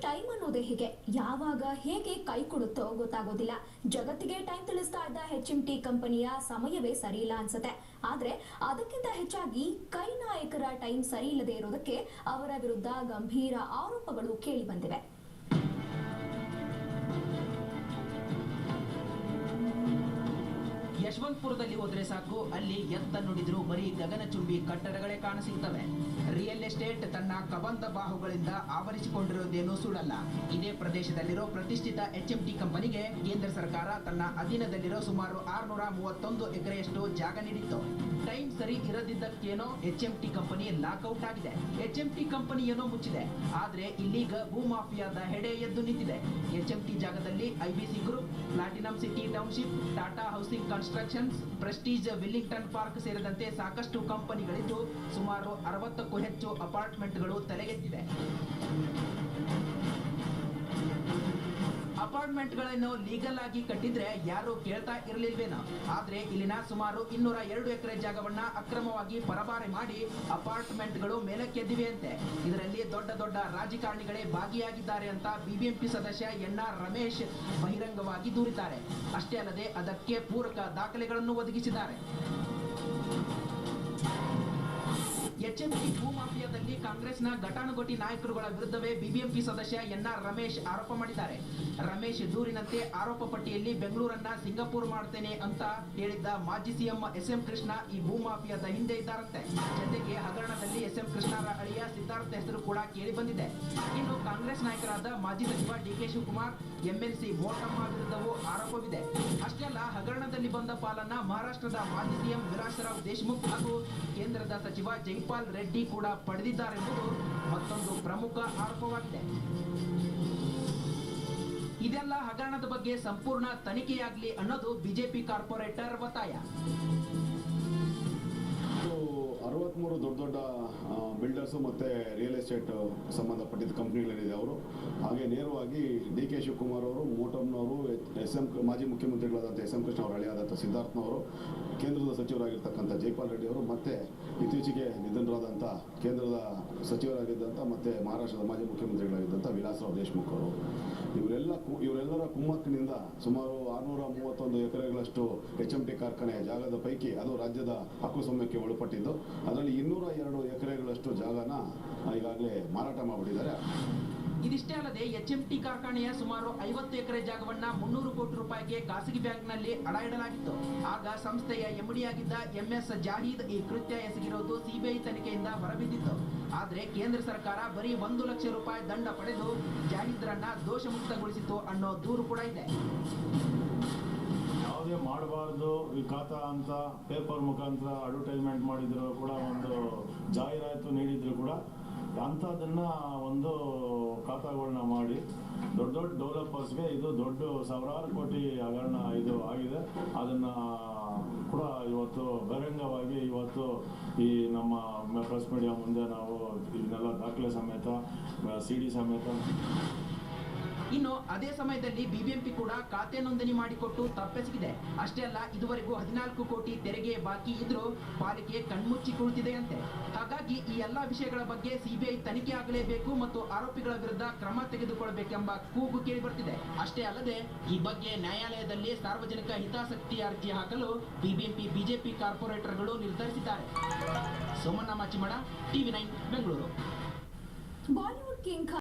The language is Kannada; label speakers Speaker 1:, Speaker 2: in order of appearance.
Speaker 1: ಟೈಮ್ ಅನ್ನೋದೇ ಹೀಗೆ ಯಾವಾಗ ಹೇಗೆ ಕೈ ಕೊಡುತ್ತೋ ಗೊತ್ತಾಗೋದಿಲ್ಲ. ಜಗತ್ತಿಗೆ ಟೈಮ್ ತಿಳಿಸ್ತಾ ಇದ್ದ HMT ಕಂಪನಿಯ ಸಮಯವೇ ಸರಿ ಇಲ್ಲ ಅನ್ಸುತ್ತೆ. ಆದ್ರೆ ಅದಕ್ಕಿಂತ ಹೆಚ್ಚಾಗಿ ಕೈ ನಾಯಕರ ಟೈಮ್ ಸರಿ ಇಲ್ಲದೆ ಇರೋದಕ್ಕೆ ಅವರ ವಿರುದ್ಧ ಗಂಭೀರ ಆರೋಪಗಳು ಕೇಳಿ ಬಂದಿವೆ.
Speaker 2: ಯಶವಂತಪುರದಲ್ಲಿ ಹೋದ್ರೆ ಸಾಕು, ಅಲ್ಲಿ ಎತ್ತ ನುಡಿದ್ರು ಬರೀ ಗಗನಚುಂಬಿ ಕಟ್ಟಡಗಳೇ ಕಾಣಸಿಗ್ತವೆ. ರಿಯಲ್ ಎಸ್ಟೇಟ್ ತನ್ನ ಕಬಂಧ ಬಾಹುಗಳಿಂದ ಆವರಿಸಿಕೊಂಡಿರೋದೇನೂ ಸುಳ್ಳಲ್ಲ. ಇದೇ ಪ್ರದೇಶದಲ್ಲಿರೋ ಪ್ರತಿಷ್ಠಿತ HMT ಕಂಪನಿಗೆ ಕೇಂದ್ರ ಸರ್ಕಾರ ತನ್ನ ಅಧೀನದಲ್ಲಿರೋ ಸುಮಾರು 631 ಎಕರೆಯಷ್ಟು ಜಾಗ ನೀಡಿತ್ತು. ಟೈಮ್ ಸರಿ ಇರದಿದ್ದಕ್ಕೇನೋ HMT ಕಂಪನಿ ಲಾಕ್ಔಟ್ ಆಗಿದೆ. HMT ಕಂಪನಿ ಏನೋ ಮುಚ್ಚಿದೆ, ಆದ್ರೆ ಇಲ್ಲೀಗ ಭೂಮಾಫಿಯಾದ ಹೆಡೆ ಎದ್ದು ನಿಂತಿದೆ. HMT ಜಾಗದಲ್ಲಿ IBC group, platinum city township, Tata housing constructions, prestige Willington park ಸೇರಿದಂತೆ ಸಾಕಷ್ಟು ಕಂಪನಿಗಳಿದ್ದು ಸುಮಾರು 60ಕ್ಕೂ ಹೆಚ್ಚು ಅಪಾರ್ಟ್ಮೆಂಟ್ಗಳು ತಲೆಗೆತ್ತಿವೆ. ಅಪಾರ್ಟ್ಮೆಂಟ್ಗಳನ್ನು ಲೀಗಲ್ ಆಗಿ ಕಟ್ಟಿದ್ರೆ ಯಾರು ಕೇಳ್ತಾ ಇರಲಿಲ್ವೇನೋ. ಆದ್ರೆ ಇಲ್ಲಿನ ಸುಮಾರು 202 ಎಕರೆ ಜಾಗವನ್ನ ಅಕ್ರಮವಾಗಿ ಪರಬಾರೆ ಮಾಡಿ ಅಪಾರ್ಟ್ಮೆಂಟ್ಗಳು ಮೇಲಕ್ಕೆದ್ದಿವೆಯಂತೆ. ಇದರಲ್ಲಿ ದೊಡ್ಡ ದೊಡ್ಡ ರಾಜಕಾರಣಿಗಳೇ ಭಾಗಿಯಾಗಿದ್ದಾರೆ ಅಂತ BBMP ಸದಸ್ಯ NR ರಮೇಶ್ ಬಹಿರಂಗವಾಗಿ ದೂರಿದ್ದಾರೆ. ಅಷ್ಟೇ ಅಲ್ಲದೆ ಅದಕ್ಕೆ ಪೂರಕ ದಾಖಲೆಗಳನ್ನು ಒದಗಿಸಿದ್ದಾರೆ. HMT ಭೂಮಾಫಿಯಾದಲ್ಲಿ ಕಾಂಗ್ರೆಸ್ನ ಘಟಾನುಘಟಿ ನಾಯಕರುಗಳ ವಿರುದ್ಧವೇ BBMP ಸದಸ್ಯ NR ರಮೇಶ್ ಆರೋಪ ಮಾಡಿದ್ದಾರೆ. ರಮೇಶ್ ದೂರಿನಂತೆ ಆರೋಪ ಪಟ್ಟಿಯಲ್ಲಿ ಬೆಂಗಳೂರನ್ನ ಸಿಂಗಾಪುರ್ ಮಾಡ್ತೇನೆ ಅಂತ ಹೇಳಿದ್ದ ಮಾಜಿ CM SM ಕೃಷ್ಣ ಈ ಭೂಮಾಫಿಯಾದ ಹಿಂದೆ ಇದ್ದಾರಂತೆ. ಜೊತೆಗೆ ಹಗರಣದಲ್ಲಿ SM ಕೃಷ್ಣರ ಅಳಿಯ ಸಿದ್ಧಾರ್ಥ ಹೆಸರು ಕೂಡ ಕೇಳಿ ಬಂದಿದೆ. ಇನ್ನು ಕಾಂಗ್ರೆಸ್ ನಾಯಕರಾದ ಮಾಜಿ ಸಚಿವ DK ಶಿವಕುಮಾರ್, MLC ಮೋಟಮ್ಮ ವಿರುದ್ಧವೂ ಆರೋಪವಿದೆ. ಅಷ್ಟೇ ಅಲ್ಲ, ಹಗರಣದಲ್ಲಿ ಬಂದ ಪಾಲನ್ನ ಮಹಾರಾಷ್ಟ್ರದ ಮಾಜಿ CM ವಿಲಾಸರಾವ್ ದೇಶಮುಖ್ ಹಾಗೂ ಕೇಂದ್ರದ ಸಚಿವ ಜೈಪಾಲ್ ರೆಡ್ಡಿ ಕೂಡ ಪಡೆದಿದ್ದಾರೆಂಬುದು ಮತ್ತೊಂದು ಪ್ರಮುಖ ಆರೋಪವಾಗಿದೆ. ಇದೆಲ್ಲ ಹಗರಣದ ಬಗ್ಗೆ ಸಂಪೂರ್ಣ ತನಿಖೆಯಾಗಲಿ ಅನ್ನೋದು ಬಿಜೆಪಿ ಕಾರ್ಪೊರೇಟರ್ ಒತ್ತಾಯ.
Speaker 3: 63 ದೊಡ್ಡ ದೊಡ್ಡ ಬಿಲ್ಡರ್ಸು ಮತ್ತು ರಿಯಲ್ ಎಸ್ಟೇಟ್ ಸಂಬಂಧಪಟ್ಟಿದ್ದ ಕಂಪ್ನಿಗಳೇನಿದೆ ಅವರು, ಹಾಗೆ ನೇರವಾಗಿ DK ಶಿವಕುಮಾರ್ ಅವರು, ಮೋಟಮ್ನವರು, ಮಾಜಿ ಮುಖ್ಯಮಂತ್ರಿಗಳಾದಂಥ SM ಕೃಷ್ಣ ಅವರ ಹಳೆಯಾದಂಥ ಸಿದ್ಧಾರ್ಥನವರು, ಕೇಂದ್ರದ ಸಚಿವರಾಗಿರ್ತಕ್ಕಂಥ ಜೈಪಾಲ್ ರೆಡ್ಡಿ ಅವರು, ಮತ್ತು ಇತ್ತೀಚೆಗೆ ನಿಧನರಾದಂಥ ಕೇಂದ್ರದ ಸಚಿವರಾಗಿದ್ದಂಥ ಮತ್ತು ಮಹಾರಾಷ್ಟ್ರದ ಮಾಜಿ ಮುಖ್ಯಮಂತ್ರಿಗಳಾಗಿದ್ದಂಥ ವಿಲಾಸರಾವ್ ದೇಶಮುಖ್ ಅವರು, ಇವರೆಲ್ಲರ ಕುಮ್ಮಕ್ಕಿನಿಂದ ಸುಮಾರು 631 ಎಕರೆಗಳಷ್ಟು HMT ಕಾರ್ಖಾನೆಯ ಜಾಗದ ಪೈಕಿ ಅದು ರಾಜ್ಯದ ಹಕ್ಕುಸ್ವಾಮ್ಯಕ್ಕೆ ಒಳಪಟ್ಟಿದ್ದು, ಅದರಲ್ಲಿ 202 ಎಕರೆಗಳಷ್ಟು ಜಾಗನ ಈಗಾಗಲೇ ಮಾರಾಟ ಮಾಡಿಬಿಟ್ಟಿದ್ದಾರೆ.
Speaker 2: ಇದಿಷ್ಟೇ ಅಲ್ಲದೆ HMT ಕಾರ್ಖಾನೆಯ ಸುಮಾರು 50 ಎಕರೆ ಜಾಗವನ್ನ 300 ಕೋಟಿ ರೂಪಾಯಿಗೆ ಖಾಸಗಿ ಬ್ಯಾಂಕ್ನಲ್ಲಿ ಅಡ ಇಡಲಾಗಿತ್ತು. ಆಗ ಸಂಸ್ಥೆಯ MD ಆಗಿದ್ದ MS ಜಾಹೀದ್ ಈ ಕೃತ್ಯ ಎಸಗಿರೋದು CBI ತನಿಖೆಯಿಂದ ಹೊರಬಿದ್ದಿತ್ತು. ಆದ್ರೆ ಕೇಂದ್ರ ಸರ್ಕಾರ ಬರೀ 1 ಲಕ್ಷ ರೂಪಾಯಿ ದಂಡ ಪಡೆದು ಜಾಹೀದ್ರನ್ನ ದೋಷಮುಕ್ತಗೊಳಿಸಿತು ಅನ್ನೋ ದೂರು ಕೂಡ ಇದೆ.
Speaker 4: ಯಾವುದೇ ಮಾಡಬಾರ್ದು ಈ ಖಾತಾ ಅಂತ ಪೇಪರ್ ಮುಖಾಂತರ ಅಡ್ವರ್ಟೈಸ್ಮೆಂಟ್ ಮಾಡಿದ್ರು ಕೂಡ, ಒಂದು ಜಾಹೀರಾತು ನೀಡಿದ್ರು ಕೂಡ ಅಂಥದ್ದನ್ನು ಒಂದು ಖಾತಾಗಳನ್ನ ಮಾಡಿ ದೊಡ್ಡ ದೊಡ್ಡ ಡೆವಲಪರ್ಸ್ಗೆ ಇದು ದೊಡ್ಡ ಸಾವಿರಾರು ಕೋಟಿ ಹಗರಣ ಇದು ಆಗಿದೆ. ಅದನ್ನು ಕೂಡ ಇವತ್ತು ಬಹಿರಂಗವಾಗಿ ಇವತ್ತು ಈ ನಮ್ಮ ಪ್ರೆಸ್ ಮೀಡಿಯಾ ಮುಂದೆ ನಾವು ಇದನ್ನೆಲ್ಲ ದಾಖಲೆ ಸಮೇತ CD ಸಮೇತ.
Speaker 2: ಇನ್ನು ಅದೇ ಸಮಯದಲ್ಲಿ BBMP ಕೂಡ ಖಾತೆ ನೋಂದಣಿ ಮಾಡಿಕೊಟ್ಟು ತಪ್ಪೆಸಗಿದೆ. ಅಷ್ಟೇ ಅಲ್ಲ, ಇದುವರೆಗೂ 14 ಕೋಟಿ ತೆರಿಗೆ ಬಾಕಿ ಇದ್ರೂ ಪಾಲಿಕೆ ಕಣ್ಮುಚ್ಚಿ ಕುಳಿತಿದೆಯಂತೆ. ಹಾಗಾಗಿ ಈ ಎಲ್ಲಾ ವಿಷಯಗಳ ಬಗ್ಗೆ CBI ತನಿಖೆ ಆಗಲೇಬೇಕು ಮತ್ತು ಆರೋಪಿಗಳ ವಿರುದ್ಧ ಕ್ರಮ ತೆಗೆದುಕೊಳ್ಳಬೇಕೆಂಬ ಕೂಗು ಕೇಳಿ ಬರ್ತಿದೆ. ಅಷ್ಟೇ ಅಲ್ಲದೆ ಈ ಬಗ್ಗೆ ನ್ಯಾಯಾಲಯದಲ್ಲಿ ಸಾರ್ವಜನಿಕ ಹಿತಾಸಕ್ತಿ ಅರ್ಜಿ ಹಾಕಲು BBMP BJP ಕಾರ್ಪೊರೇಟರ್ಗಳು ನಿರ್ಧರಿಸಿದ್ದಾರೆ. ಸೋಮಣ್ಣ ಮಾಚಿಮಡ, TV9 ಬೆಂಗಳೂರು.
Speaker 1: ಬಾಲಿವುಡ್ ಕಿಂಗ್